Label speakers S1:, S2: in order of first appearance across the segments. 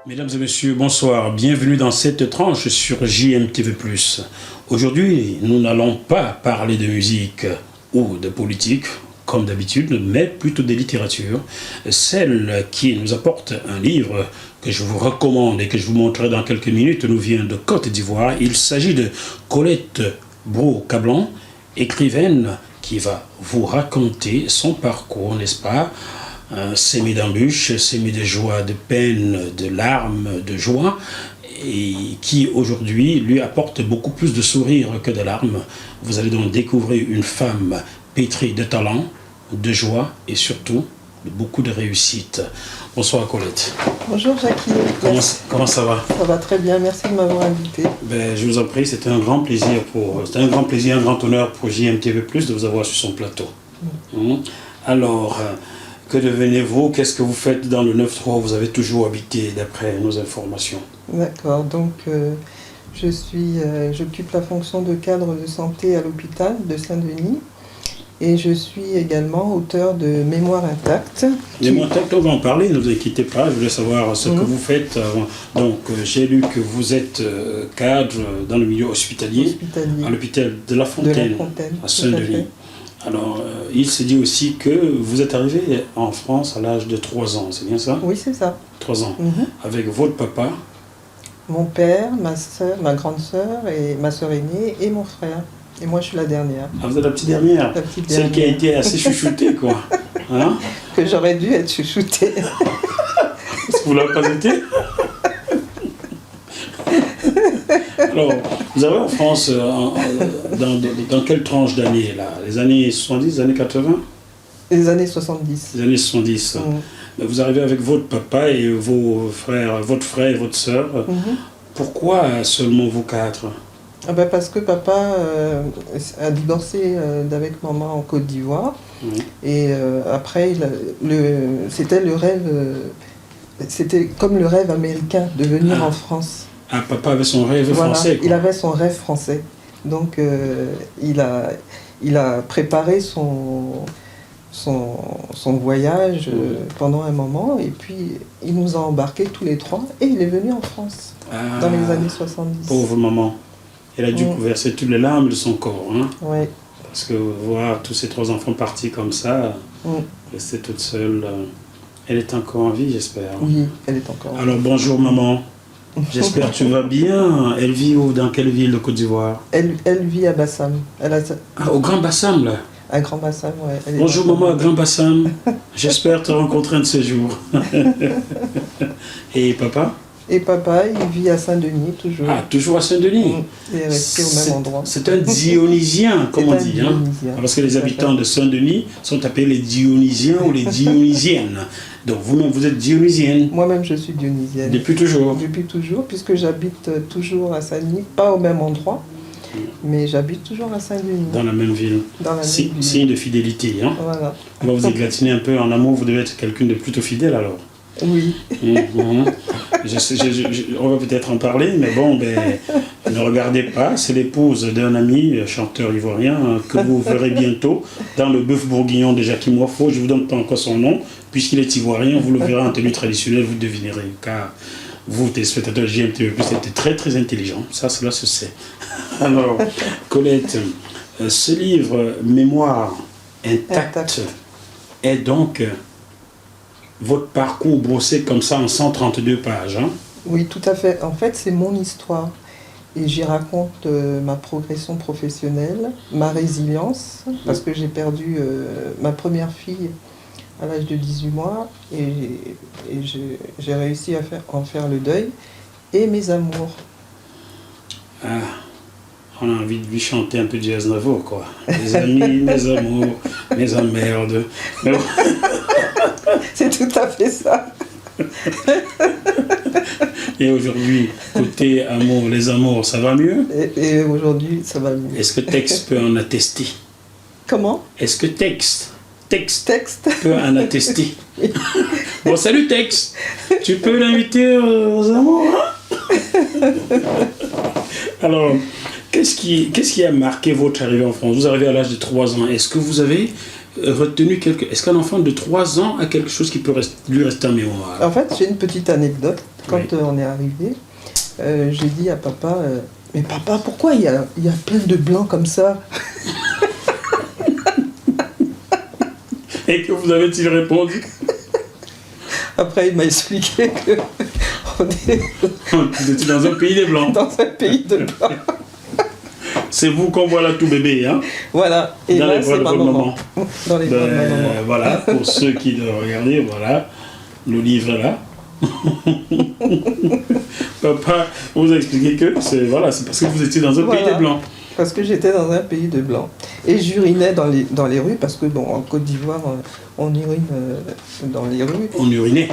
S1: Mesdames et messieurs, bonsoir. Bienvenue dans cette tranche sur JMTV+. Aujourd'hui, nous n'allons pas parler de musique ou de politique, comme d'habitude, mais plutôt de littérature. Celle qui nous apporte un livre que je vous recommande et que je vous montrerai dans quelques minutes nous vient de Côte d'Ivoire. Il s'agit de Colette Bro-Cablan, écrivaine qui va vous raconter son parcours, n'est-ce pas? Sémé d'embûches, sémé de joie, de peine, de larmes, de joie, et qui aujourd'hui lui apporte beaucoup plus de sourires que de larmes. Vous allez donc découvrir une femme pétrie de talent, de joie et surtout de beaucoup de réussite. Bonsoir Colette.
S2: Bonjour Jackie.
S1: Comment ça va?
S2: Ça va très bien, merci de m'avoir invité.
S1: Ben, je vous en prie, c'était un grand plaisir, un grand honneur pour JMTV+, de vous avoir sur son plateau. Alors, que devenez-vous? Qu'est-ce que vous faites dans le 9-3? Vous avez toujours habité, d'après nos informations.
S2: D'accord, donc j'occupe la fonction de cadre de santé à l'hôpital de Saint-Denis et je suis également auteur de Mémoire intacte.
S1: Mémoire intacte, on va en parler, ne vous inquiétez pas, je voulais savoir ce que vous faites. Donc, j'ai lu que vous êtes cadre dans le milieu hospitalier. À l'hôpital de La Fontaine, à Saint-Denis. Alors, il se dit aussi que vous êtes arrivé en France à l'âge de 3 ans, c'est bien ça?
S2: Oui, c'est ça.
S1: 3 ans. Avec votre papa?
S2: Mon père, ma soeur, ma grande sœur, et ma soeur aînée, et mon frère. Et moi, je suis la dernière. Ah,
S1: vous êtes la petite dernière?
S2: La petite
S1: Celle
S2: dernière.
S1: qui a été assez chouchoutée, quoi. Hein?
S2: Que j'aurais dû être chouchoutée.
S1: Est-ce que vous ne l'avez pas été? Alors, vous avez en France, dans quelle tranche d'années là? Les années 70, les années 80?
S2: Les années 70. Les
S1: années 70. Vous arrivez avec votre papa et vos frères, votre frère et votre sœur. Pourquoi seulement vous 4?
S2: Ah ben parce que papa a divorcé d'avec maman en Côte d'Ivoire. Et après, c'était le rêve, c'était comme le rêve américain de venir en France.
S1: Ah, papa avait son rêve français, quoi.
S2: Il avait son rêve français. Donc, il a préparé son voyage pendant un moment. Et puis, il nous a embarqués tous les 3. Et il est venu en France dans les années 70.
S1: Pauvre maman. Elle a dû verser toutes les larmes de son corps. Hein?
S2: Oui.
S1: Parce que voir tous ces 3 enfants partis comme ça, rester toute seule, elle est encore en vie, j'espère.
S2: Oui, elle est encore en vie.
S1: Alors, bonjour maman. J'espère que tu vas bien. Elle vit où? Dans quelle ville de Côte d'Ivoire?
S2: Elle vit à Bassam.
S1: Au Grand Bassam, là?
S2: À Grand Bassam, oui.
S1: Bonjour maman à Grand Bassam. J'espère te rencontrer un de ces jours. Et papa? Et
S2: papa, il vit à Saint-Denis, toujours.
S1: Ah, toujours à Saint-Denis?
S2: Il est resté au même endroit.
S1: C'est un Dionysien, comme on dit. Hein? Parce que les habitants de Saint-Denis sont appelés les Dionysiens ou les Dionysiennes. Donc vous-même, vous êtes dionysienne?
S2: Moi-même, je suis dionysienne.
S1: Depuis toujours?
S2: Depuis toujours, puisque j'habite toujours à Saint-Denis, pas au même endroit, mais j'habite toujours à Saint-Denis.
S1: Dans la même ville? Dans la même ville. Signe de fidélité. Hein?
S2: Voilà.
S1: On va vous égratigner un peu en amour, vous devez être quelqu'un de plutôt fidèle alors?
S2: Oui.
S1: On va peut-être en parler, mais bon, ne regardez pas, c'est l'épouse d'un ami, chanteur ivoirien, que vous verrez bientôt dans le bœuf bourguignon de Jackie Moifo. Je ne vous donne pas encore son nom, puisqu'il est ivoirien, vous le verrez en tenue traditionnelle, vous devinerez, car vous, téléspectateurs de JMTV+, êtes très très intelligents, cela se sait. Alors, Colette, ce livre, Mémoire intacte, est donc votre parcours brossé comme ça en 132 pages. Hein?
S2: Oui, tout à fait. En fait, c'est mon histoire. Et j'y raconte ma progression professionnelle, ma résilience, parce que j'ai perdu ma première fille à l'âge de 18 mois, et j'ai réussi à en faire le deuil, et mes amours.
S1: Ah, on a envie de lui chanter un peu de jazz Navo, quoi. Mes amis, mes amours, mes emmerdes. Mais bon.
S2: C'est tout à fait ça.
S1: Et aujourd'hui, côté amour, les amours, ça va mieux?
S2: Et aujourd'hui, ça va mieux.
S1: Est-ce que Tex peut en attester?
S2: Comment?
S1: Est-ce que Tex peut en attester? Bon, salut Tex. Tu peux l'inviter aux amours, hein? Alors, Qu'est-ce qui a marqué votre arrivée en France? Vous arrivez à l'âge de 3 ans. Est-ce que vous avez retenu Est-ce qu'un enfant de 3 ans a quelque chose qui peut lui rester en mémoire?
S2: En fait, j'ai une petite anecdote. Quand
S1: Oui.
S2: on est arrivé, j'ai dit à papa, mais papa, pourquoi il y a plein de blancs comme ça?
S1: Et que vous avez-il répondu?
S2: Après, il m'a expliqué que on est
S1: Vous étiez dans un pays des Blancs.
S2: dans un pays de blancs.
S1: C'est vous qu'on voit là tout bébé, hein?
S2: Voilà. Et
S1: Dans
S2: là,
S1: les bras
S2: c'est
S1: de
S2: ma
S1: votre
S2: maman.
S1: maman.
S2: Dans les bras de ma maman.
S1: Voilà, pour ceux qui le regardaient, voilà, le livre est là. Papa vous a expliqué que c'est parce que vous étiez dans un pays
S2: Voilà.
S1: des Blancs.
S2: Parce que j'étais dans un pays de blancs. Et j'urinais dans les rues, parce que, bon, en Côte d'Ivoire, on urine dans les rues.
S1: On urinait.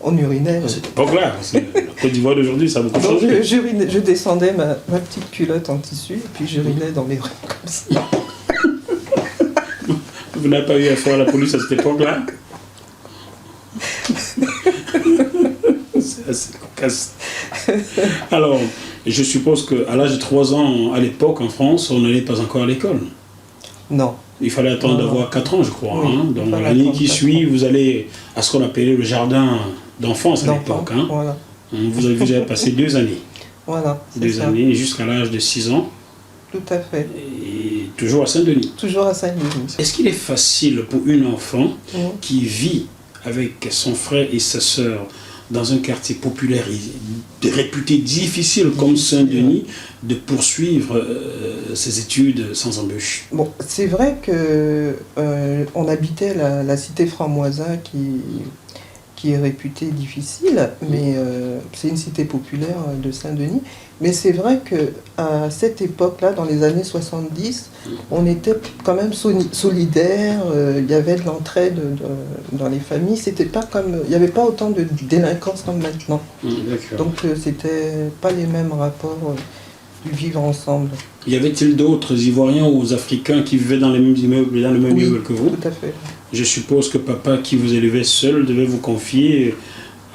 S2: On urinait.
S1: À cette époque-là, parce que la Côte d'Ivoire d'aujourd'hui, ça a beaucoup
S2: Donc,
S1: changé.
S2: je descendais ma petite culotte en tissu, et puis j'urinais dans les rues comme ça.
S1: Vous n'avez pas eu affaire à la police à cette époque-là? C'est assez cocasse. Alors, je suppose qu'à l'âge de 3 ans, à l'époque, en France, on n'allait pas encore à l'école.
S2: Non.
S1: Il fallait attendre
S2: Non,
S1: d'avoir 4 ans, je crois.
S2: Oui,
S1: Hein.
S2: il
S1: Donc,
S2: fallait
S1: l'année
S2: attendre
S1: qui
S2: 4
S1: suit,
S2: ans.
S1: vous allez à ce qu'on appelait le jardin d'enfance à
S2: D'enfant,
S1: l'époque. Hein.
S2: voilà.
S1: Vous avez passé 2 années.
S2: Voilà, c'est
S1: 2
S2: ça.
S1: années jusqu'à l'âge de 6 ans.
S2: Tout à fait.
S1: Et toujours à Saint-Denis.
S2: Toujours à Saint-Denis.
S1: Est-ce qu'il est facile pour une enfant
S2: Mhm.
S1: qui vit avec son frère et sa sœur dans un quartier populaire réputé difficile comme Saint-Denis de poursuivre ses études sans embûche?
S2: Bon, c'est vrai que on habitait la cité Franc-Moisin qui est réputée difficile, mais c'est une cité populaire de Saint-Denis. Mais c'est vrai qu'à cette époque-là, dans les années 70, on était quand même solidaires, il y avait de l'entraide dans les familles. C'était pas comme, il n'y avait pas autant de délinquance comme maintenant.
S1: D'accord.
S2: Donc c'était pas les mêmes rapports du vivre ensemble.
S1: Y avait-il d'autres Ivoiriens ou Africains qui vivaient dans les mêmes immeubles, dans le même
S2: Oui,
S1: immeuble que vous?
S2: tout à fait.
S1: Je suppose que papa, qui vous élevait seul, devait vous confier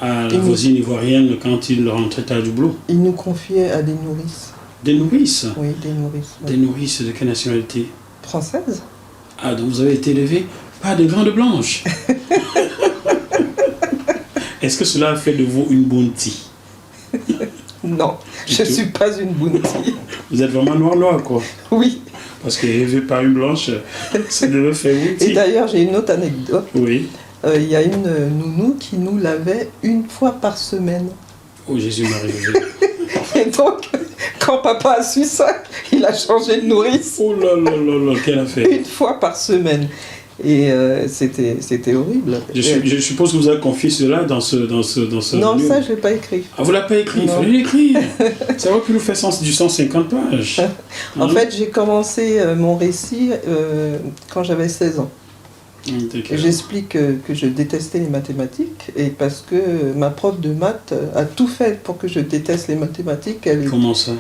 S1: à la
S2: Et
S1: voisine ivoirienne quand il rentrait à Doubleau.
S2: Il nous confiait à des nourrices.
S1: Des nourrices?
S2: Oui, des nourrices.
S1: Des nourrices de quelle nationalité?
S2: Françaises?
S1: Ah, donc vous avez été élevé par des grandes blanches. Est-ce que cela a fait de vous une bounty?
S2: Non, je
S1: Du
S2: ne
S1: tout.
S2: suis pas une bounty.
S1: Vous êtes vraiment noir, quoi.
S2: Oui.
S1: Parce que élevé par une blanche, ça devait faire
S2: Et
S1: bounty.
S2: d'ailleurs, j'ai une autre anecdote.
S1: Oui.
S2: Il y a une nounou qui nous lavait une fois par semaine.
S1: Oh, Jésus-Marie.
S2: Et donc, quand papa a su ça, il a changé de nourrice
S1: Oh là là là là, quelle affaire.
S2: une fois par semaine. Et c'était horrible.
S1: Je suppose que vous avez confié cela dans ce
S2: Non,
S1: lieu.
S2: ça, je ne l'ai pas écrit.
S1: Ah, vous ne l'avez pas écrit, il
S2: Non.
S1: fallait l'écrire. Ça va que nous fait du 150 pages.
S2: En
S1: Hein?
S2: fait, j'ai commencé mon récit quand j'avais 16 ans.
S1: D'accord.
S2: Et j'explique que je détestais les mathématiques, et parce que ma prof de maths a tout fait pour que je déteste les mathématiques.
S1: Comment ça?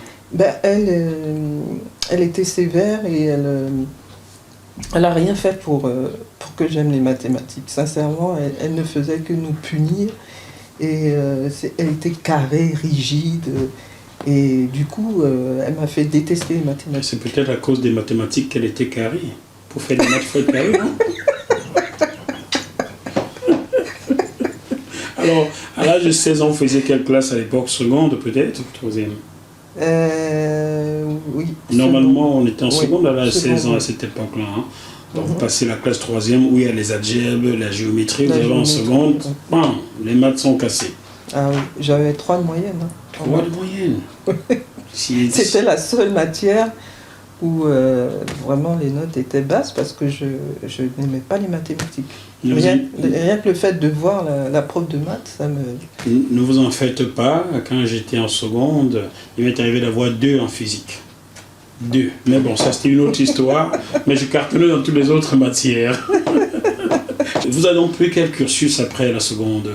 S2: Elle était sévère et elle a rien fait pour que j'aime les mathématiques. Sincèrement, elle ne faisait que nous punir, et elle était carrée, rigide, et du coup, elle m'a fait détester les mathématiques.
S1: C'est peut-être à cause des mathématiques qu'elle était carrée. Pour faire des maths, il faut être carré, non? Alors, à l'âge de 16 ans, vous faisiez quelle classe à l'époque? Seconde, peut-être? Troisième?
S2: Oui.
S1: Normalement, on était en
S2: Oui,
S1: seconde à l'âge de 16 ans
S2: seconde,
S1: à cette époque-là. Hein. Donc,
S2: Mhm.
S1: vous passez la classe troisième où il y a les algèbres, la géométrie, vous
S2: La
S1: arrivez en
S2: géométrie,
S1: seconde,
S2: oui.
S1: bam, les maths sont cassés.
S2: Ah oui, j'avais 3 de moyenne. Hein.
S1: 3 de moyenne.
S2: C'était la seule matière où vraiment les notes étaient basses, parce que je n'aimais pas les mathématiques.
S1: Ne vous,
S2: Rien que le fait de voir la prof de maths, ça me...
S1: ne vous en faites pas. Quand j'étais en seconde, il m'est arrivé d'avoir 2 en physique. 2. Mais bon, ça c'était une autre histoire. Mais je cartonnais dans toutes les autres matières. Vous avez donc pris quel cursus après la seconde?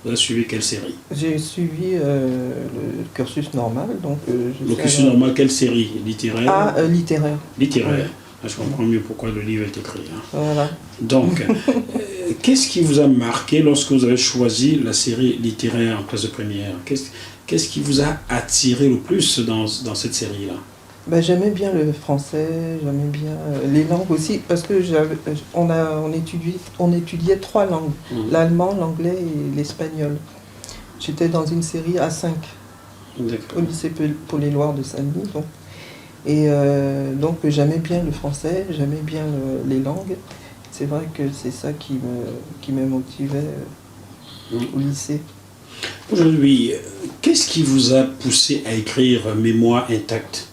S1: Vous avez suivi quelle série?
S2: J'ai suivi le cursus normal, donc...
S1: Le cursus normal, quelle série? Littéraire?
S2: Ah, littéraire.
S1: Littéraire.
S2: Oui.
S1: Ah, je comprends mieux pourquoi le livre est écrit. Hein.
S2: Voilà.
S1: Donc, qu'est-ce qui vous a marqué lorsque vous avez choisi la série littéraire en classe de première? Qu'est-ce qui vous a attiré le plus dans cette série-là?
S2: Ben, j'aimais bien le français, j'aimais bien les langues aussi, parce que on étudiait 3 langues, l'allemand, l'anglais et l'espagnol. J'étais dans une série A5 au lycée Paul-Éluard de Saint-Denis. Donc. Et donc j'aimais bien le français, j'aimais bien les langues. C'est vrai que c'est ça qui me motivait au lycée.
S1: Aujourd'hui, qu'est-ce qui vous a poussé à écrire Mémoire intacte?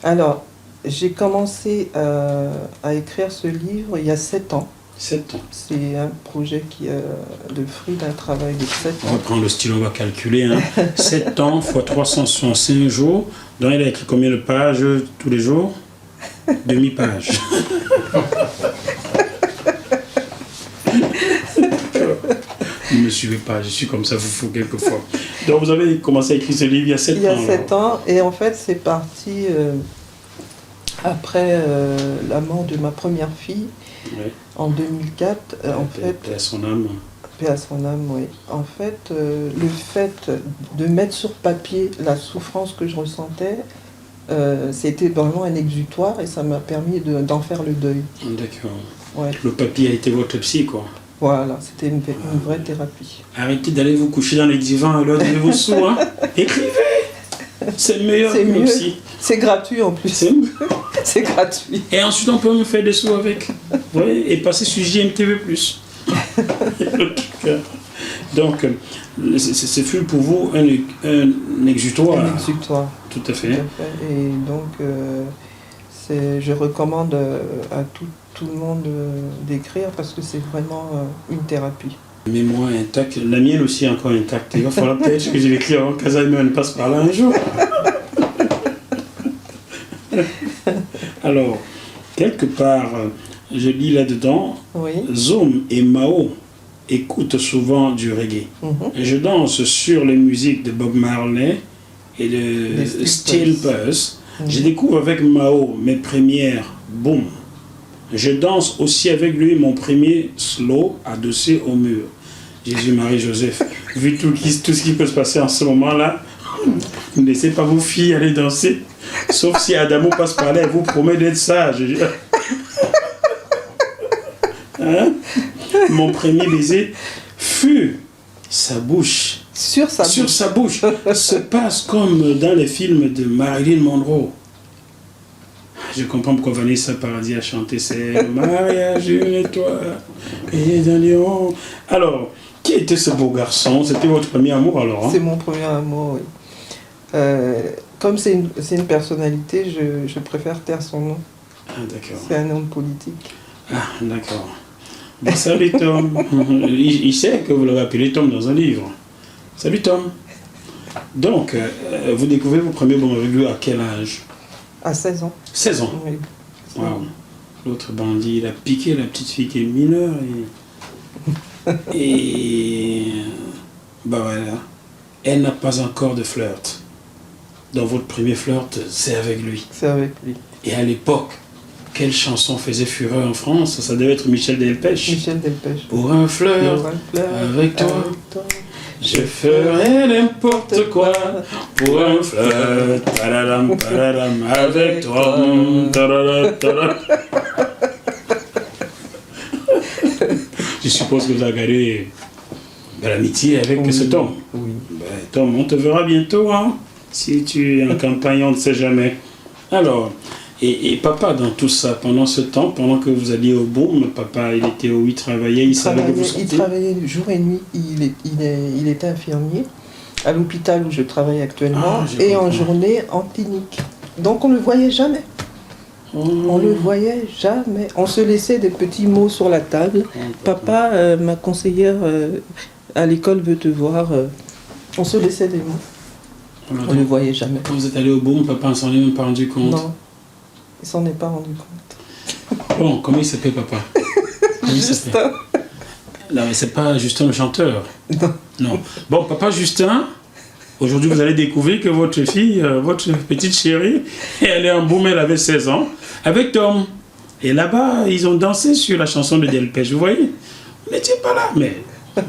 S2: Alors, j'ai commencé à écrire ce livre il y a 7 ans.
S1: 7 ans.
S2: C'est un projet qui est le fruit d'un travail de 7 ans.
S1: On va prendre le stylo, on va calculer. 7 ans fois 365 jours. Donc il a écrit combien de pages tous les jours? Demi-page. Vous ne me suivez pas, je suis comme ça, vous fou quelquefois. Donc vous avez commencé à écrire ce livre il y a 7 ans.
S2: Il y a 7 ans, et en fait c'est parti après la mort de ma première fille, oui. En 2004.
S1: Paix à son âme.
S2: Paix à son âme, oui. En fait, le fait de mettre sur papier la souffrance que je ressentais, c'était vraiment un exutoire et ça m'a permis d'en faire le deuil.
S1: D'accord.
S2: Ouais.
S1: Le papier a été votre psy, quoi.
S2: Voilà, c'était une vraie thérapie.
S1: Arrêtez d'aller vous coucher dans les divans et là de vos sous, hein. Écrivez. C'est meilleur que le psy.
S2: C'est gratuit en plus. C'est gratuit.
S1: Et ensuite on peut me faire des sous avec. Oui, et passer sur JMTV+. Donc, ce fut pour vous un exutoire.
S2: Un exutoire.
S1: Tout à fait.
S2: Et donc, je recommande à tout le monde d'écrire parce que c'est vraiment une thérapie.
S1: Mémoire intacte, la mienne aussi est encore intacte. Il va falloir peut-être que je vais écrire avant qu'Alzheimer ne passe par là un jour. Alors, quelque part, je lis là-dedans, oui. Zoum et Mao écoutent souvent du reggae. Et je danse sur les musiques de Bob Marley et de Steel Pulse. Je découvre avec Mao mes premières boum. Je danse aussi avec lui mon premier slow adossé au mur. Jésus, Marie, Joseph, vu tout ce qui peut se passer en ce moment-là, ne laissez pas vos filles aller danser. Sauf si Adamo passe par là et vous promet d'être sage. Hein? Mon premier baiser fut sa bouche.
S2: Sur sa
S1: bouche. Se passe comme dans les films de Marilyn Monroe. Je comprends pourquoi Vanessa Paradis a chanté c'est le mariage une étoile et d'un lion. Alors, qui était ce beau garçon? C'était votre premier amour alors, hein?
S2: C'est mon premier amour, oui. Comme c'est une personnalité, je préfère taire son nom.
S1: Ah, d'accord.
S2: C'est un homme politique.
S1: Ah, d'accord. Bon, salut Tom. Il sait que vous l'avez appelé Tom dans un livre. Salut Tom. Donc, vous découvrez vos premiers bons avec lui à quel âge?
S2: À 16 ans.
S1: 16 ans?
S2: Oui.
S1: Wow. L'autre bandit, il a piqué la petite fille qui est mineure et bah voilà. Elle n'a pas encore de flirt. Donc votre premier flirt, c'est avec lui.
S2: C'est avec lui.
S1: Et à l'époque, quelle chanson faisait fureur en France? Ça devait être Michel Delpech.
S2: Michel Delpech.
S1: Pour un flirt, avec toi. Je ferai n'importe quoi pour un flirt, paradam, paradam, avec toi. Je suppose que vous avez gardé de l'amitié avec ce Tom.
S2: Oui.
S1: Ben, Tom, on te verra bientôt, hein? Si tu es en campagne, on ne sait jamais. Alors, et papa, dans tout ça, pendant ce temps, pendant que vous alliez au boom, papa, il était où? Il travaillait, il savait que vous sortiez?
S2: Il travaillait jour et nuit. Il était infirmier à l'hôpital où je travaille actuellement et en journée en clinique. Donc on ne le voyait jamais. On le voyait jamais. On se laissait des petits mots sur la table. Papa, ma conseillère à l'école veut te voir. On se laissait des mots. On ne le voyait jamais.
S1: Quand vous êtes allé au boom, papa ne s'en est même pas rendu compte?
S2: Non. Il s'en est pas rendu compte.
S1: Bon, comment il s'appelle papa?
S2: Justin.
S1: Non, mais c'est pas Justin le chanteur.
S2: Non.
S1: Non. Bon, papa Justin, aujourd'hui vous allez découvrir que votre fille, votre petite chérie, elle est en boom, elle avait 16 ans, avec Tom. Et là-bas, ils ont dansé sur la chanson de Delpech, vous voyez? Vous n'étiez pas là, mais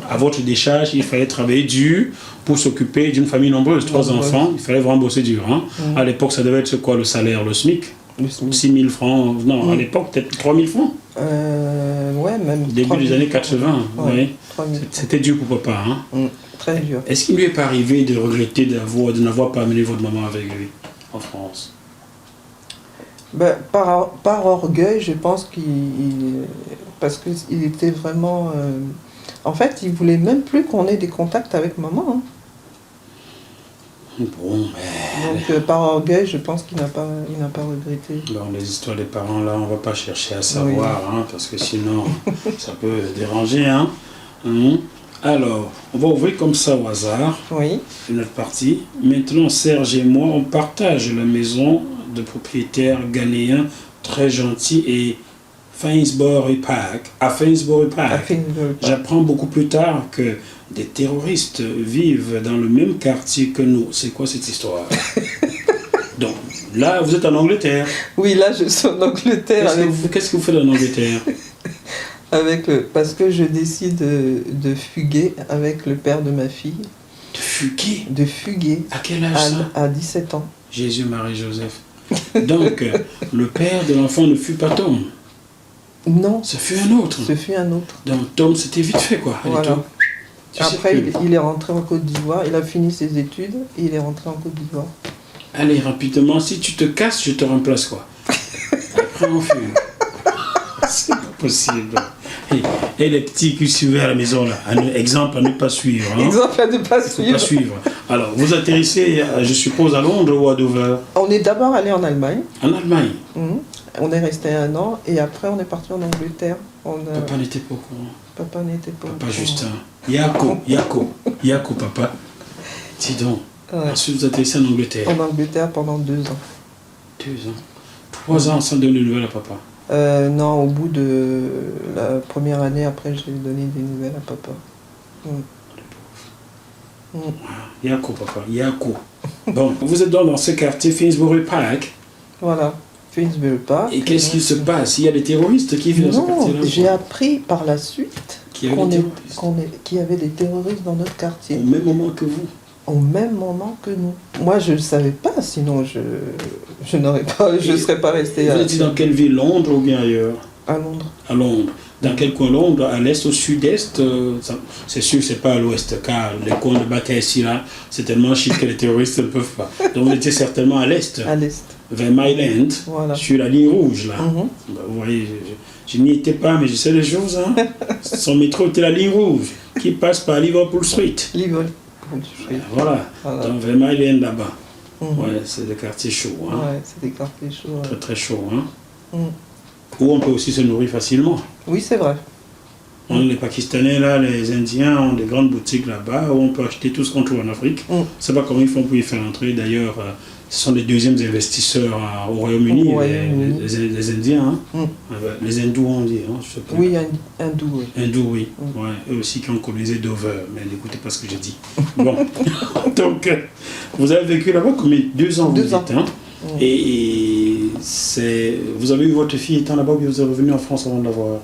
S1: À votre décharge, il fallait travailler dur pour s'occuper d'une famille nombreuse, 3 enfants, il fallait vraiment bosser dur. Hein. À l'époque, ça devait être quoi le salaire, le SMIC?
S2: Le SMIC.
S1: 6 000 francs, non, à l'époque, peut-être 3 000 francs.
S2: Ouais, même.
S1: Début des années 80,
S2: ouais,
S1: oui. C'était dur pour papa. Hein.
S2: Très dur.
S1: Est-ce qu'il lui est pas arrivé de regretter de n'avoir pas amené votre maman avec lui en France?
S2: Ben, par orgueil, je pense parce qu'il était vraiment... En fait, il voulait même plus qu'on ait des contacts avec maman. Hein.
S1: Bon, mais...
S2: Donc, par orgueil, je pense qu'il n'a pas regretté.
S1: Bon, les histoires des parents, là, on va pas chercher à savoir, hein, parce que sinon, ça peut déranger. Hein. Alors, on va ouvrir comme ça au hasard une autre partie. Maintenant, Serge et moi, on partage la maison de propriétaires ghanéens très gentils et Finsbury Park. À Finsbury Park, j'apprends beaucoup plus tard que des terroristes vivent dans le même quartier que nous. C'est quoi cette histoire? Donc, là, vous êtes en Angleterre.
S2: Oui, là, je suis en Angleterre.
S1: Qu'est-ce que vous faites en Angleterre?
S2: Parce que je décide de fuguer avec le père de ma fille.
S1: De fuguer?
S2: De fuguer.
S1: À quel âge ça?
S2: À 17 ans.
S1: Jésus, Marie, Joseph. Donc, le père de l'enfant ne fut pas Tom.
S2: Non.
S1: Ce fut un autre.
S2: Ce fut un autre.
S1: Donc, Tom, c'était vite fait, quoi.
S2: Voilà. Après, il est rentré en Côte d'Ivoire. Il a fini ses études et il est rentré en Côte d'Ivoire.
S1: Allez, rapidement, si tu te casses, je te remplace, quoi. Après, on fume. C'est pas possible. Et les petits qui suivaient à la maison, là, exemple à ne pas suivre. Hein.
S2: Exemple à ne pas suivre.
S1: Pas suivre. Alors, vous atterrissez, je suppose, à Londres ou à Dover?
S2: On est d'abord allé en Allemagne.
S1: En Allemagne?
S2: On est resté 1 an et après on est parti en Angleterre.
S1: Papa n'était pas au courant.
S2: Papa n'était pas au courant.
S1: Papa Justin. Yako, papa. Dis donc. Ouais. Ensuite, vous atterrissez en Angleterre.
S2: En Angleterre pendant 2 ans.
S1: 2 ans. 3 ans sans donner de nouvelles à papa?
S2: Non, au bout de la première année, après, j'ai donné des nouvelles à papa.
S1: Yako, papa, Yako. Bon, vous êtes donc dans ce quartier Finsbury Park.
S2: Voilà, Finsbury Park.
S1: Et qu'est-ce qu'il se passe? Il y a des terroristes qui vivent dans ce quartier-là?
S2: Non, j'ai appris par la suite qu'il y avait des terroristes dans notre quartier.
S1: Au même moment que vous? Au
S2: même moment que nous. Moi, je ne savais pas, sinon je ne serais pas resté.
S1: Vous êtes dans quelle ville? Londres ou bien ailleurs?
S2: À Londres.
S1: À Londres. Dans quel coin Londres? À l'est, au sud-est? C'est sûr que ce n'est pas à l'ouest, car les coins de Battersea, là, c'est tellement chic que les terroristes ne peuvent pas. Donc vous étiez certainement à l'est.
S2: À l'est.
S1: Vers Mile End, voilà. Sur la ligne rouge, là. Bah, vous voyez, je n'y étais pas, mais je sais les choses. Hein. Son métro était la ligne rouge, qui passe par Liverpool Street. Voilà. Donc vers Mile End, là-bas. Ouais, c'est des quartiers chauds. Hein.
S2: Ouais, c'est des quartiers chauds.
S1: Très, très chauds. Hein. Où on peut aussi se nourrir facilement.
S2: Oui, c'est vrai.
S1: Les Pakistanais, là, les Indiens ont des grandes boutiques là-bas où on peut acheter tout ce qu'on trouve en Afrique. Je ne sais pas comment ils font pour y faire entrer. D'ailleurs, ce sont les deuxièmes investisseurs au Royaume-Uni, les Indiens. Hein. Les hindous, on dit. Hein, je sais pas.
S2: Oui, hindous, oui.
S1: Hindous, oui. Ouais, eux aussi qui ont colonisé Dover. Mais n'écoutez pas ce que j'ai dit. Bon. Donc, vous avez vécu là-bas combien? 2 ans, vous dites, hein. Et vous avez eu votre fille étant là-bas ou vous êtes revenu en France avant de l'avoir?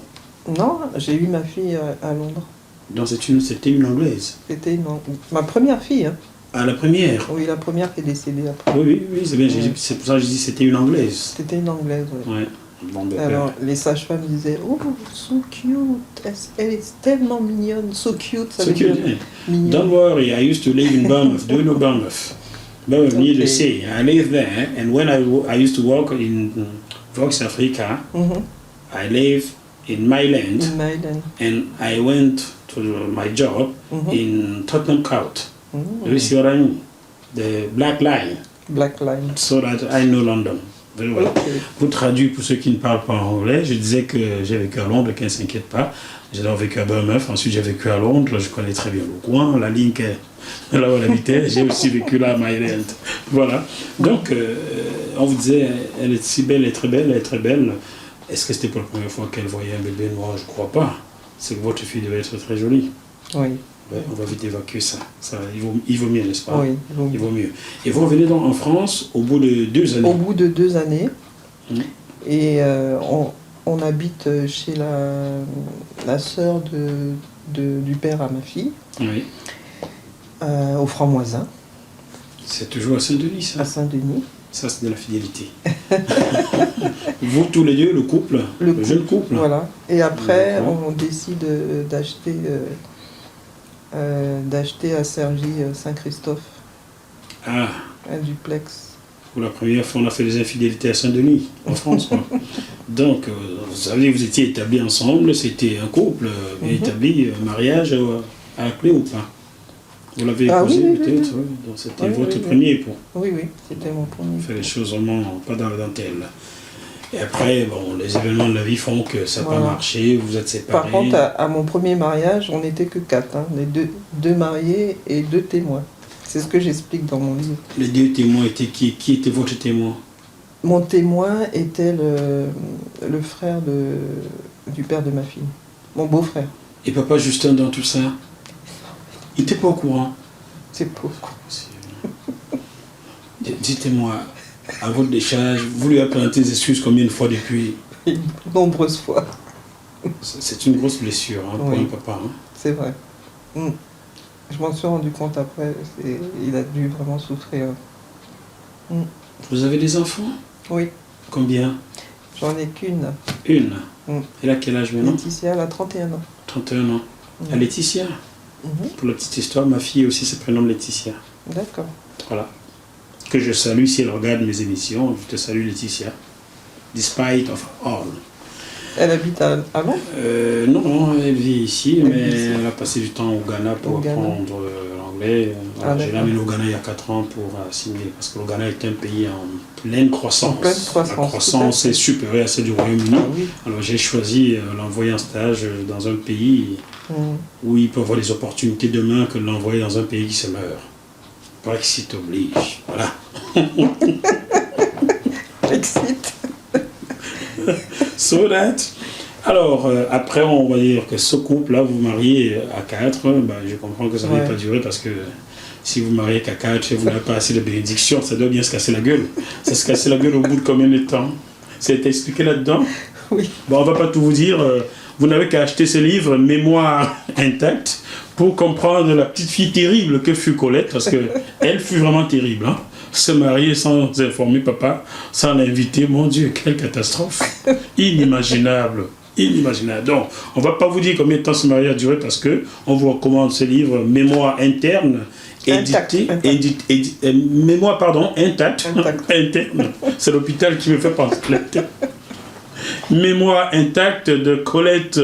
S2: Non, j'ai eu ma fille à Londres.
S1: Donc c'était une Anglaise?
S2: C'était ma première fille. Hein.
S1: Ah, la première?
S2: Oui, la première qui est décédée après.
S1: Oui, c'est bien. C'est pour ça que je dis que c'était une Anglaise.
S2: C'était une Anglaise, oui.
S1: Ouais. Bon,
S2: alors, les sages-femmes disaient « Oh, so cute, elle est tellement mignonne, so cute ».
S1: So cute, yeah. Don't worry, I used to live in Bournemouth. Do you know Bournemouth? Bournemouth, near the sea. I lived there, and when I used to work in Vox Africa, I lived in Myland, and I went to my job in Tottenham Court. You see what I mean? The Black Line.
S2: Black Line.
S1: So that I know London very well. Okay. Pour traduire pour ceux qui ne parlent pas anglais, je disais que j'ai vécu à Londres, qu'ils ne s'inquiètent pas. J'ai d'abord vécu à Bournemouth, ensuite j'ai vécu à Londres, je connais très bien le coin, la ligne là où elle habitait, j'ai aussi vécu là à Myland. Voilà. Donc, on vous disait, elle est si belle, elle est très belle, elle est très belle. Est-ce que c'était pour la première fois qu'elle voyait un bébé noir? Je ne crois pas. C'est que votre fille devait être très jolie.
S2: Oui.
S1: Ouais, on va vite évacuer ça. Il vaut mieux, n'est-ce pas?
S2: Oui,
S1: il vaut mieux. Et vous revenez donc en France au bout de 2 années?
S2: Au bout de 2 années. Et on habite chez la sœur du père à ma fille,
S1: Oui.
S2: au Franc-Moisin,
S1: C'est toujours à Saint-Denis, ça.
S2: à Saint-Denis.
S1: Ça, c'est de la fidélité. Vous, tous les deux, le couple, le jeune couple.
S2: Voilà. Et après,
S1: D'accord.
S2: on décide d'acheter à Cergy-Saint-Christophe
S1: Ah,
S2: un duplex.
S1: pour la première fois, on a fait des infidélités à Saint-Denis, en France, quoi. Donc, vous savez, vous étiez établis ensemble, c'était un couple bien établi, mariage à la clé ou pas? Vous l'avez épousé peut-être, oui. Donc c'était votre premier époux.
S2: Oui, c'était mon premier.
S1: On fait les choses vraiment pas dans la dentelle. Et après, bon, les événements de la vie font que ça n'a pas marché, vous êtes séparés.
S2: Par contre, à mon premier mariage, on n'était que 4, hein, les deux mariés et 2 témoins. C'est ce que j'explique dans mon livre.
S1: Les 2 témoins étaient qui? Qui était votre témoin?
S2: Mon témoin était le frère du père de ma fille, mon beau-frère.
S1: Et papa Justin dans tout ça? Il n'était pas au courant?
S2: C'est pauvre.
S1: Dites-moi, à votre décharge, vous lui avez présenté des excuses combien de fois depuis?
S2: Nombreuses fois.
S1: C'est une grosse blessure hein, pour un papa. Hein.
S2: C'est vrai. Je m'en suis rendu compte après. Il a dû vraiment souffrir.
S1: Vous avez des enfants?
S2: Oui.
S1: Combien?
S2: J'en ai qu'une.
S1: Une? Elle a quel âge maintenant?
S2: Laetitia, elle a 31 ans.
S1: 31 ans. À Laetitia? Pour la petite histoire, ma fille aussi se prénomme Laetitia.
S2: D'accord.
S1: Voilà. Que je salue si elle regarde mes émissions. Je te salue Laetitia. Despite of all.
S2: Elle habite à Londres?
S1: Non, elle vit ici, mais elle a passé du temps au Ghana pour apprendre l'anglais. Voilà, je l'ai amenée au Ghana il y a 4 ans pour signer, parce que le Ghana est un pays en pleine croissance. La croissance est supérieure à celle du Royaume-Uni. Alors j'ai choisi l'envoyer en stage dans un pays où il peut avoir des opportunités demain que de l'envoyer dans un pays qui se meurt. Brexit oblige. Voilà.
S2: Brexit.
S1: So that. Alors, après, on va dire que ce couple-là, vous mariez à 4, ben, je comprends que ça n'avait pas duré parce que si vous mariez qu'à 4 et vous n'avez pas assez de bénédictions, ça doit bien se casser la gueule. Ça se casse la gueule au bout de combien de temps? C'est expliqué là-dedans?
S2: Oui.
S1: Bon, on ne va pas tout vous dire. Vous n'avez qu'à acheter ce livre, Mémoire intacte, pour comprendre la petite fille terrible que fut Colette, parce qu'elle fut vraiment terrible. Hein? Se marier sans informer papa, sans l'inviter, mon Dieu, quelle catastrophe. Inimaginable. Inimaginable. Donc, on ne va pas vous dire combien de temps ce mariage a duré, parce qu'on vous recommande ce livre, Mémoire interne, Mémoire, pardon, intacte. Interne. C'est l'hôpital qui me fait penser. Mémoire intacte de Colette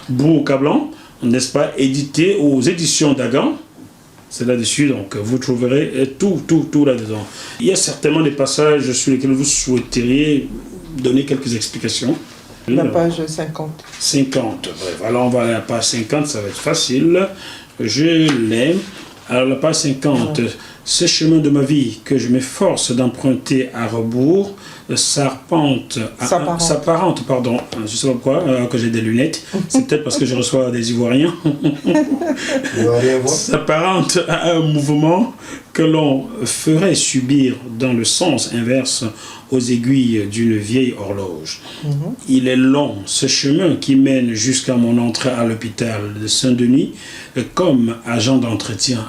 S1: Broucablan, n'est-ce pas, édité aux éditions Dagan. C'est là-dessus, donc vous trouverez tout là-dedans. Il y a certainement des passages sur lesquels vous souhaiteriez donner quelques explications.
S2: La page 50.
S1: 50, bref. Alors on va à la page 50, ça va être facile. Je l'aime. Alors la page 50, ce chemin de ma vie que je m'efforce d'emprunter à rebours, s'apparente, pardon, je ne sais pas pourquoi, que j'ai des lunettes, c'est peut-être parce que je reçois des Ivoiriens, s'apparente à un mouvement que l'on ferait subir dans le sens inverse aux aiguilles d'une vieille horloge. Il est long, ce chemin qui mène jusqu'à mon entrée à l'hôpital de Saint-Denis comme agent d'entretien.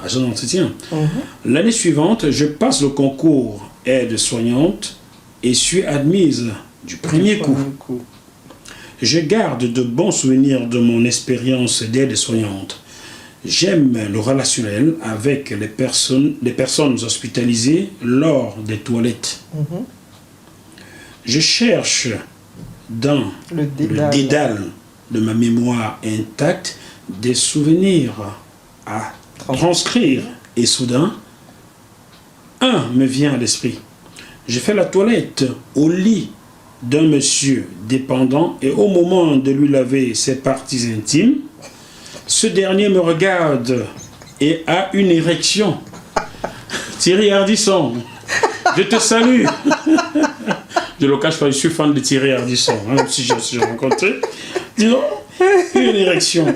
S1: L'année suivante, je passe le concours aide-soignante et suis admise du premier coup. Je garde de bons souvenirs de mon expérience d'aide-soignante. J'aime le relationnel avec les personnes hospitalisées lors des toilettes. Je cherche dans le dédale de ma mémoire intacte des souvenirs à transcrire. Et soudain, un me vient à l'esprit. Je fais la toilette au lit d'un monsieur dépendant et au moment de lui laver ses parties intimes, ce dernier me regarde et a une érection. Thierry Ardisson, je te salue. Je le cache pas, je suis fan de Thierry Ardisson, hein, si j'ai rencontré. Disons, une érection.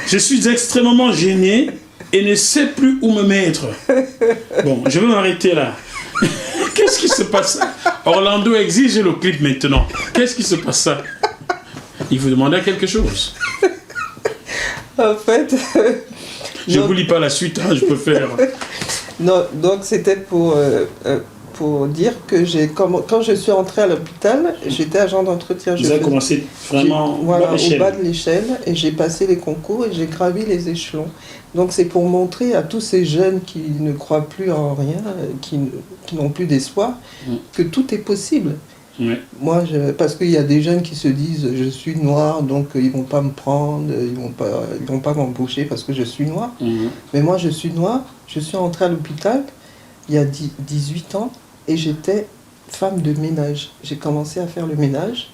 S1: Je suis extrêmement gêné et ne sais plus où me mettre. Bon, je vais m'arrêter là. Qu'est-ce qui se passe? Orlando exige le clip maintenant. Qu'est-ce qui se passe? Il vous demandait quelque chose.
S2: En fait,
S1: Je ne vous lis pas la suite, hein, je peux faire.
S2: non, donc c'était pour dire que quand je suis entrée à l'hôpital, j'étais agent d'entretien.
S1: Vous avez commencé vraiment
S2: voilà, au bas de l'échelle, et j'ai passé les concours et j'ai gravi les échelons. Donc c'est pour montrer à tous ces jeunes qui ne croient plus en rien, qui n'ont plus d'espoir, que tout est possible.
S1: Ouais.
S2: Moi, parce qu'il y a des jeunes qui se disent je suis noir, donc ils vont pas me prendre, ils vont pas m'embaucher parce que je suis noir. Mais moi, je suis noir, je suis entrée à l'hôpital il y a 18 ans et j'étais femme de ménage. J'ai commencé à faire le ménage.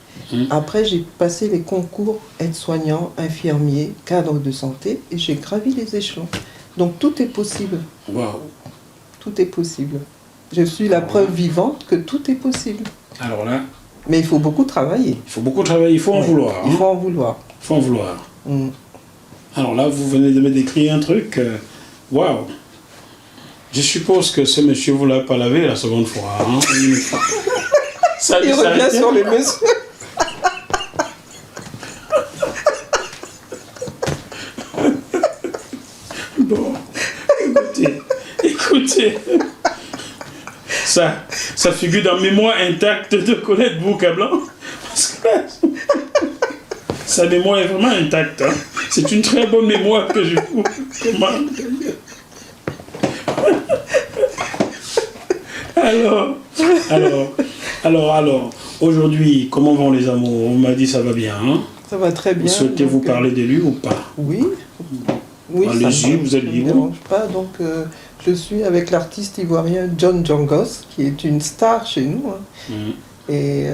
S2: Après, j'ai passé les concours aide-soignant, infirmier, cadre de santé et j'ai gravi les échelons. Donc tout est possible.
S1: Wow.
S2: Tout est possible. Je suis la preuve vivante que tout est possible.
S1: Alors là...
S2: Mais il faut beaucoup travailler.
S1: Il faut beaucoup travailler, il faut en vouloir.
S2: Il faut en vouloir.
S1: Il faut en vouloir. Alors là, vous venez de me décrire un truc. Waouh. Je suppose que ce monsieur vous l'a pas lavé la seconde fois. Hein. Ça
S2: il revient sur le monsieur.
S1: Bon, écoutez. Ça figure dans mémoire intacte de Colette Boucablanc. Parce que là, sa mémoire est vraiment intacte. Hein. C'est une très bonne mémoire que je vous commande. Alors, aujourd'hui, comment vont les amours? On m'a dit ça va bien. Hein?
S2: Ça va très bien.
S1: Souhaitez-vous parler de lui ou pas?
S2: Oui.
S1: Allez-y, vous êtes libre.
S2: Ça ne me dérange pas. Donc, je suis avec l'artiste ivoirien John Djongos, qui est une star chez nous, hein, et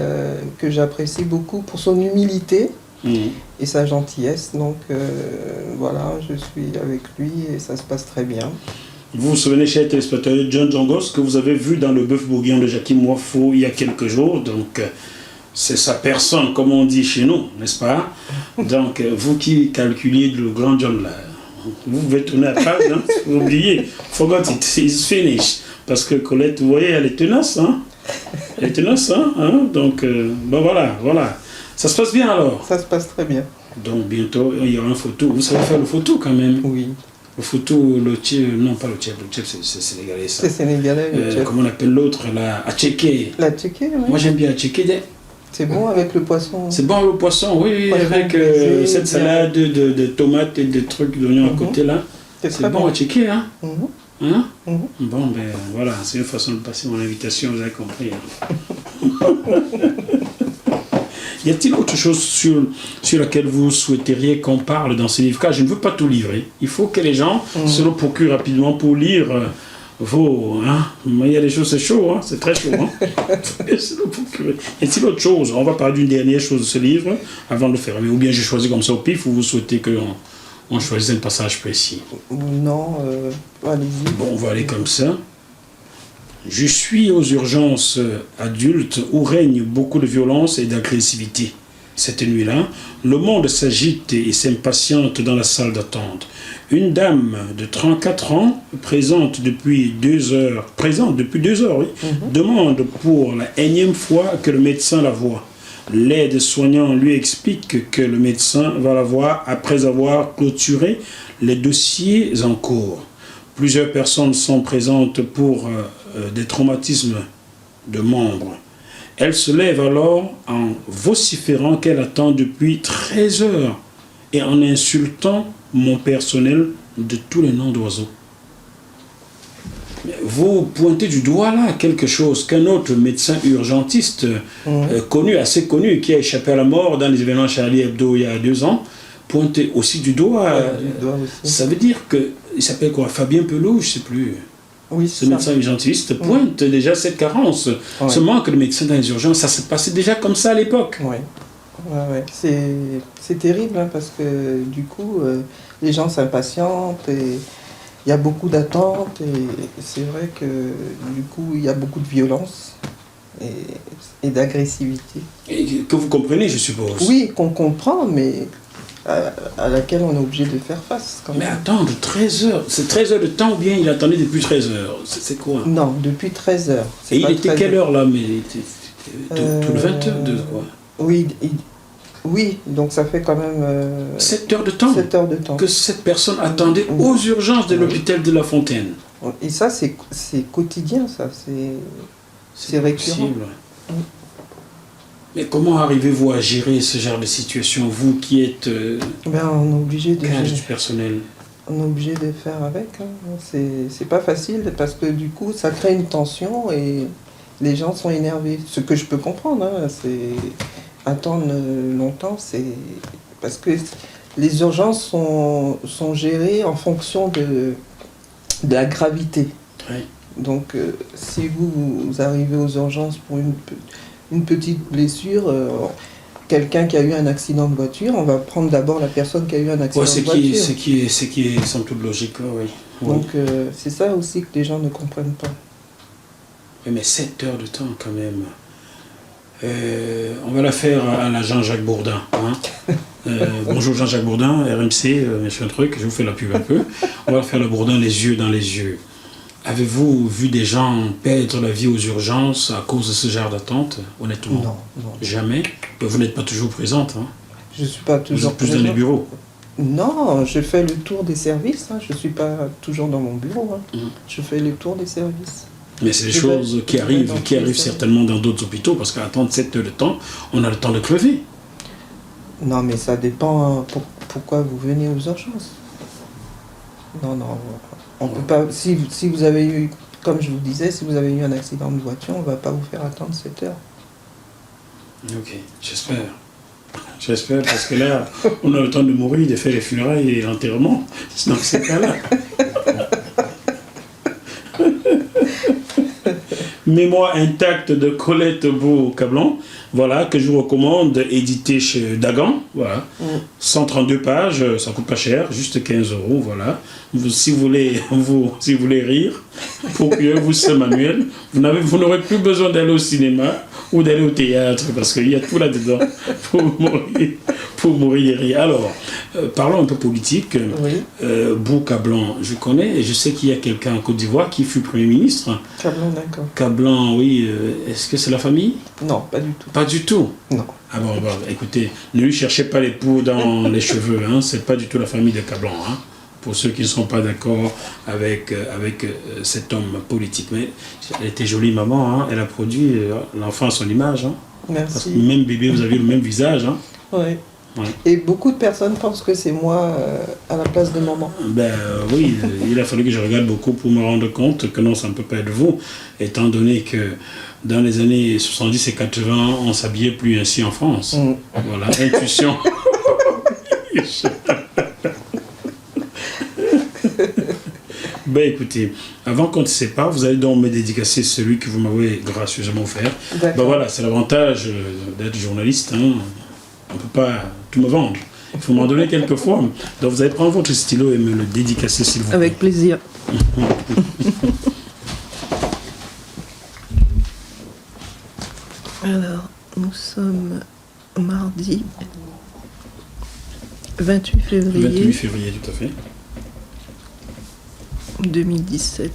S2: que j'apprécie beaucoup pour son humilité et sa gentillesse. Donc, voilà, je suis avec lui et ça se passe très bien.
S1: Vous vous souvenez, chers téléspectateurs, John Djongos, que vous avez vu dans le bœuf bourguignon de Jackie Moifo il y a quelques jours. Donc, c'est sa personne, comme on dit chez nous, n'est-ce pas? Donc, vous qui calculez le grand John là, vous pouvez tourner la page, hein, vous oubliez. Forgot it, it's finished. Parce que Colette, vous voyez, elle est tenace, hein? Elle est tenace, hein? Donc, ben voilà. Ça se passe bien alors?
S2: Ça se passe très bien.
S1: Donc, bientôt, il y aura une photo. Vous savez faire le photo quand même?
S2: Oui.
S1: Le photo, non pas le tchèp c'est sénégalais ça.
S2: C'est sénégalais le tchèp.
S1: Comment on appelle l'autre là? Atchéké.
S2: La tchéké, oui.
S1: Moi j'aime bien Atchéké.
S2: C'est bon avec le poisson.
S1: C'est bon le poisson, oui,
S2: Poisson
S1: avec cette salade de tomates et de trucs d'oignons à côté là. C'est bon Atchéké, hein? Hein? Bon, ben voilà, c'est une façon de passer mon invitation, vous avez compris. Hein? Y a-t-il autre chose sur laquelle vous souhaiteriez qu'on parle dans ce livre? Car je ne veux pas tout livrer. Il faut que les gens se le procurent rapidement pour lire vos... Hein? Il y a des choses, c'est chaud, hein? C'est très chaud. Hein? Y a-t-il autre chose? On va parler d'une dernière chose de ce livre avant de le fermer. Ou bien j'ai choisi comme ça au pif, ou vous souhaitez qu'on choisisse un passage précis?
S2: Non, allez-y.
S1: Bon, on va aller comme ça. Je suis aux urgences adultes où règne beaucoup de violence et d'agressivité. Cette nuit-là, le monde s'agite et s'impatiente dans la salle d'attente. Une dame de 34 ans, présente depuis 2 heures, oui, demande pour la énième fois que le médecin la voie. L'aide-soignant lui explique que le médecin va la voir après avoir clôturé les dossiers en cours. Plusieurs personnes sont présentes pour des traumatismes de membres. Elle se lève alors en vociférant qu'elle attend depuis 13 heures et en insultant mon personnel de tous les noms d'oiseaux. Vous pointez du doigt là quelque chose qu'un autre médecin urgentiste assez connu, qui a échappé à la mort dans les événements Charlie Hebdo il y a 2 ans, pointait aussi du doigt. Ça veut dire que, il s'appelle quoi, Fabien Pelot, je ne sais plus.
S2: Oui,
S1: ce médecin urgentiste pointe déjà cette carence, ce manque de médecins dans les urgences. Ça se passait déjà comme ça à l'époque.
S2: Oui, c'est terrible hein, parce que du coup, les gens s'impatientent et il y a beaucoup d'attentes et c'est vrai que du coup, il y a beaucoup de violence et d'agressivité.
S1: Et que vous comprenez, je suppose.
S2: Oui, qu'on comprend, mais à laquelle on est obligé de faire face. Quand même.
S1: Mais attendre 13 heures, c'est 13 heures de temps ou bien il attendait depuis 13 heures? C'est quoi?
S2: Non, depuis 13 heures.
S1: Et il était quelle heure là? Mais tout le 20 heures de quoi?
S2: Oui, Oui, donc ça fait quand même
S1: 7 heures de temps
S2: 7 heures de temps.
S1: que cette personne attendait aux urgences de l'hôpital de La Fontaine.
S2: Et ça, c'est quotidien, ça. C'est récurrent.
S1: Possible. Mais comment arrivez-vous à gérer ce genre de situation, vous qui êtes
S2: Ben, on est obligé de
S1: cadre du personnel?
S2: On est obligé de faire avec. Hein. C'est pas facile parce que du coup, ça crée une tension et les gens sont énervés. Ce que je peux comprendre, hein, c'est attendre longtemps, c'est parce que les urgences sont gérées en fonction de la gravité.
S1: Oui.
S2: Donc, si vous arrivez aux urgences pour une petite blessure, quelqu'un qui a eu un accident de voiture, on va prendre d'abord la personne qui a eu un accident de voiture.
S1: Ce qui est sans toute logique, oui.
S2: Donc, c'est ça aussi que les gens ne comprennent pas.
S1: Oui, mais 7 heures de temps quand même. On va la faire à la Jean-Jacques Bourdin. Hein. Bonjour Jean-Jacques Bourdin, RMC, machin truc, je vous fais la pub un peu. On va faire le Bourdin les yeux dans les yeux. Avez-vous vu des gens perdre la vie aux urgences à cause de ce genre d'attente, honnêtement?
S2: Non.
S1: Jamais. Vous n'êtes pas toujours présente. Hein.
S2: Je ne suis pas toujours
S1: Vous êtes plus dans les bureaux.
S2: Non, je fais le tour des services. Hein. Je ne suis pas toujours dans mon bureau. Hein. Je fais le tour des services.
S1: Mais c'est des choses qui arrivent certainement dans d'autres hôpitaux, parce qu'à attendre 7 heures de temps, on a le temps de crever.
S2: Non, mais ça dépend pourquoi vous venez aux urgences. Non, on peut pas. Si vous avez eu, comme je vous disais, si vous avez eu un accident de voiture, on ne va pas vous faire attendre 7 heures.
S1: Ok, j'espère. J'espère, parce que là, on a le temps de mourir, de faire les funérailles et l'enterrement. Dans ces cas-là. Mémoire intacte de Colette Beau-Cablon, voilà, que je vous recommande, édité chez Dagan, voilà. 132 pages, ça coûte pas cher, juste 15 €, voilà. Si vous voulez rire, procurez-vous ce manuel. Vous n'aurez plus besoin d'aller au cinéma ou d'aller au théâtre, parce qu'il y a tout là-dedans pour mourir de rire. Alors, parlons un peu politique.
S2: Oui.
S1: Beau-Cablon, je connais, et je sais qu'il y a quelqu'un en Côte d'Ivoire qui fut Premier ministre.
S2: Cablon, d'accord.
S1: Cablon, oui. Est-ce que c'est la famille?
S2: Non, pas du tout.
S1: Pas du tout?
S2: Non.
S1: Ah bon, écoutez, ne lui cherchez pas les poux dans les cheveux, hein. C'est pas du tout la famille de Cablon, hein. Pour ceux qui ne sont pas d'accord avec cet homme politique. Mais elle était jolie maman, hein. Elle a produit l'enfant à son image. Hein.
S2: Merci.
S1: Parce que même bébé, vous avez le même visage. Hein.
S2: Oui.
S1: Ouais.
S2: Et beaucoup de personnes pensent que c'est moi à la place de maman.
S1: Oui, il a fallu que je regarde beaucoup pour me rendre compte que non, ça ne peut pas être vous, étant donné que dans les années 70 et 80, on ne s'habillait plus ainsi en France. Voilà, intuition. Écoutez, avant qu'on ne se sépare, vous allez donc me dédicacer celui que vous m'avez gracieusement offert. Voilà, c'est l'avantage d'être journaliste. Hein. On ne peut pas tout me vendre. Il faut m'en donner quelques fois. Donc vous allez prendre votre stylo et me le dédicacer, s'il vous plaît.
S2: Avec plaisir. Alors, nous sommes mardi 28 février.
S1: 28 février, tout à fait.
S2: 2017.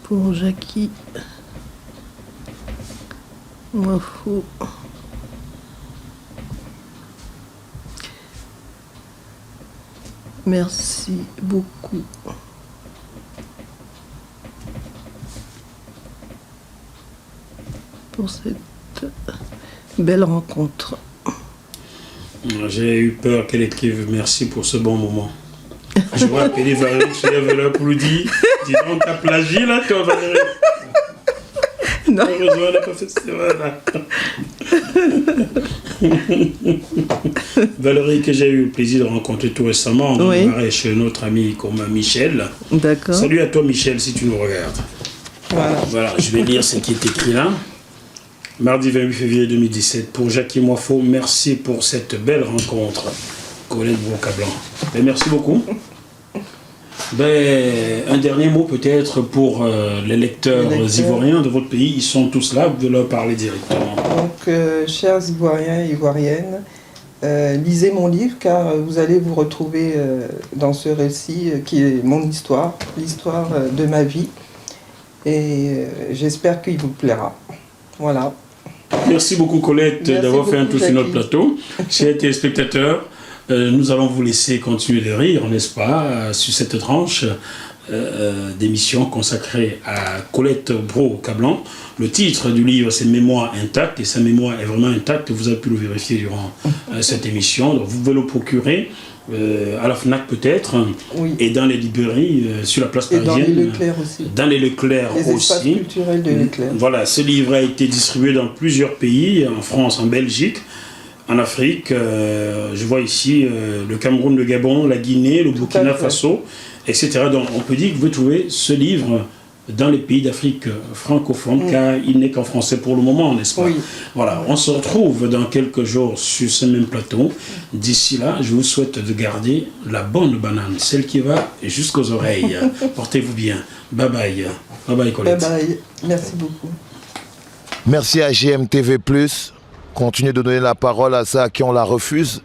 S2: Pour Jackie Wafou. Merci beaucoup. Pour cette belle rencontre.
S1: J'ai eu peur qu'elle écrive merci pour ce bon moment. Je vois appeler Valérie, je vais l'applaudir. Dis donc, t'as plagié là, toi, Valérie?
S2: Non.
S1: Heureusement, on n'a pas fait ce voilà. Valérie, que j'ai eu le plaisir de rencontrer tout récemment, on est chez notre ami commun Michel.
S2: D'accord.
S1: Salut à toi, Michel, si tu nous regardes. Voilà, je vais lire ce qui est écrit là. Mardi 28 février 2017, pour Jackie Moifo, merci pour cette belle rencontre. Colette Beau-Cablon. Merci beaucoup. Un dernier mot peut-être pour les lecteurs ivoiriens de votre pays. Ils sont tous là, vous pouvez leur parler directement.
S2: Donc, chers Ivoiriens et Ivoiriennes, lisez mon livre car vous allez vous retrouver dans ce récit qui est mon histoire, l'histoire de ma vie. Et j'espère qu'il vous plaira. Voilà.
S1: Merci beaucoup Colette d'avoir fait un tour sur notre plateau. Chers téléspectateurs, nous allons vous laisser continuer de rire, n'est-ce pas, sur cette tranche d'émission consacrée à Colette Brault-Cablan. Le titre du livre, c'est Mémoire intacte, et sa mémoire est vraiment intacte. Vous avez pu le vérifier durant cette émission. Donc vous pouvez le procurer à la FNAC peut-être,
S2: oui.
S1: Et dans les librairies sur la place parisienne.
S2: Et dans les Leclerc aussi.
S1: Dans les Leclerc
S2: les
S1: aussi.
S2: Espaces culturels de Leclerc.
S1: Voilà, ce livre a été distribué dans plusieurs pays, en France, en Belgique, en Afrique. Je vois ici le Cameroun, le Gabon, la Guinée, le Burkina Faso, etc. Donc on peut dire que vous pouvez trouver ce livre dans les pays d'Afrique francophone, car il n'est qu'en français pour le moment, n'est-ce pas?
S2: Oui.
S1: Voilà, on se retrouve dans quelques jours sur ce même plateau. D'ici là, je vous souhaite de garder la bonne banane, celle qui va jusqu'aux oreilles. Portez-vous bien. Bye bye. Bye bye, Colette.
S2: Bye bye. Merci beaucoup.
S3: Merci à GMTV+. Continuez de donner la parole à ceux à qui on la refuse.